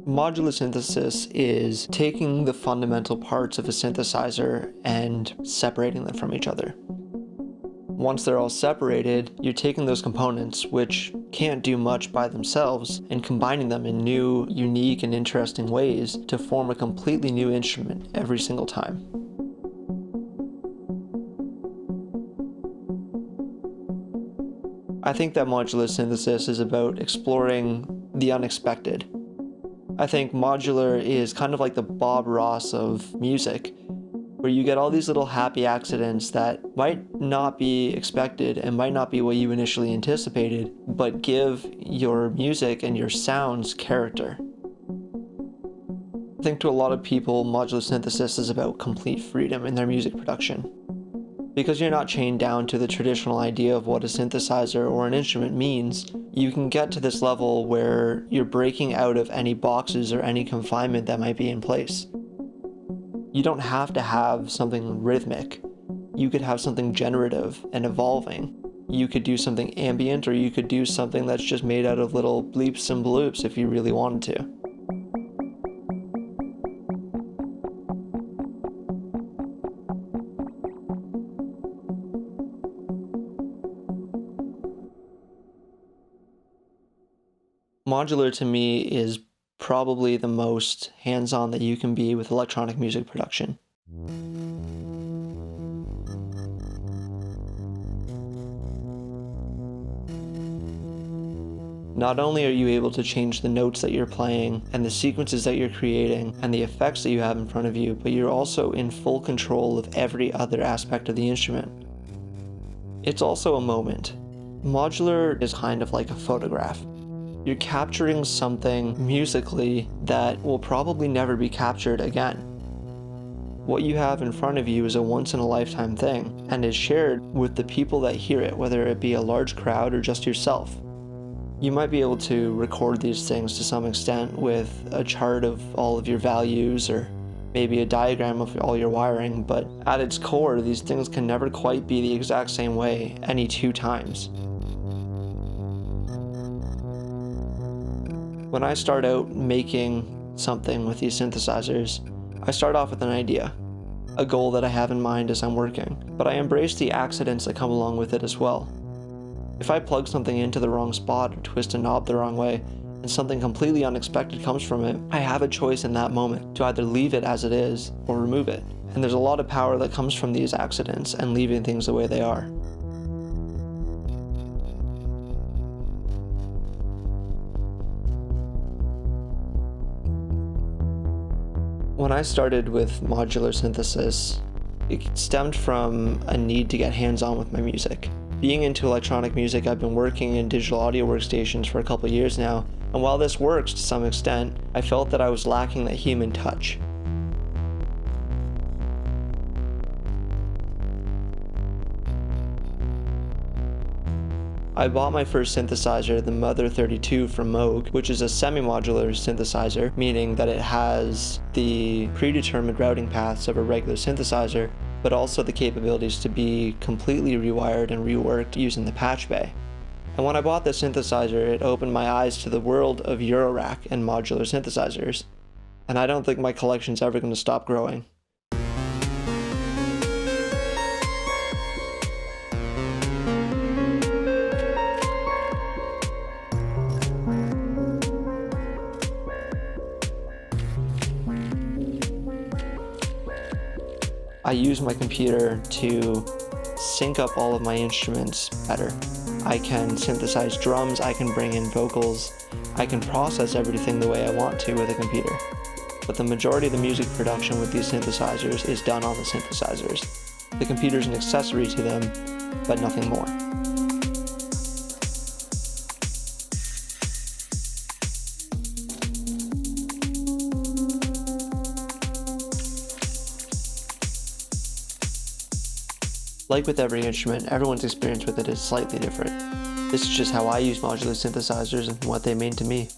Modular synthesis is taking the fundamental parts of a synthesizer and separating them from each other. Once they're all separated, you're taking those components, which can't do much by themselves, and combining them in new, unique, and interesting ways to form a completely new instrument every single time. I think that modular synthesis is about exploring the unexpected. I think modular is kind of like the Bob Ross of music, where you get all these little happy accidents that might not be expected and might not be what you initially anticipated, but give your music and your sounds character. I think to a lot of people, modular synthesis is about complete freedom in their music production. Because you're not chained down to the traditional idea of what a synthesizer or an instrument means, you can get to this level where you're breaking out of any boxes or any confinement that might be in place. You don't have to have something rhythmic. You could have something generative and evolving. You could do something ambient, or you could do something that's just made out of little bleeps and bloops if you really wanted to. Modular to me is probably the most hands-on that you can be with electronic music production. Not only are you able to change the notes that you're playing and the sequences that you're creating and the effects that you have in front of you, but you're also in full control of every other aspect of the instrument. It's also a moment. Modular is kind of like a photograph. You're capturing something musically that will probably never be captured again. What you have in front of you is a once-in-a-lifetime thing, and is shared with the people that hear it, whether it be a large crowd or just yourself. You might be able to record these things to some extent with a chart of all of your values, or maybe a diagram of all your wiring, but at its core, these things can never quite be the exact same way any two times. When I start out making something with these synthesizers, I start off with an idea, a goal that I have in mind as I'm working, but I embrace the accidents that come along with it as well. If I plug something into the wrong spot or twist a knob the wrong way, and something completely unexpected comes from it, I have a choice in that moment to either leave it as it is or remove it. And there's a lot of power that comes from these accidents and leaving things the way they are. When I started with modular synthesis, it stemmed from a need to get hands-on with my music. Being into electronic music, I've been working in digital audio workstations for a couple of years now, and while this works to some extent, I felt that I was lacking that human touch. I bought my first synthesizer, the Mother 32 from Moog, which is a semi-modular synthesizer, meaning that it has the predetermined routing paths of a regular synthesizer, but also the capabilities to be completely rewired and reworked using the patch bay. And when I bought this synthesizer, it opened my eyes to the world of Eurorack and modular synthesizers, and I don't think my collection's ever going to stop growing. I use my computer to sync up all of my instruments better. I can synthesize drums, I can bring in vocals, I can process everything the way I want to with a computer. But the majority of the music production with these synthesizers is done on the synthesizers. The computer's an accessory to them, but nothing more. Like with every instrument, everyone's experience with it is slightly different. This is just how I use modular synthesizers and what they mean to me.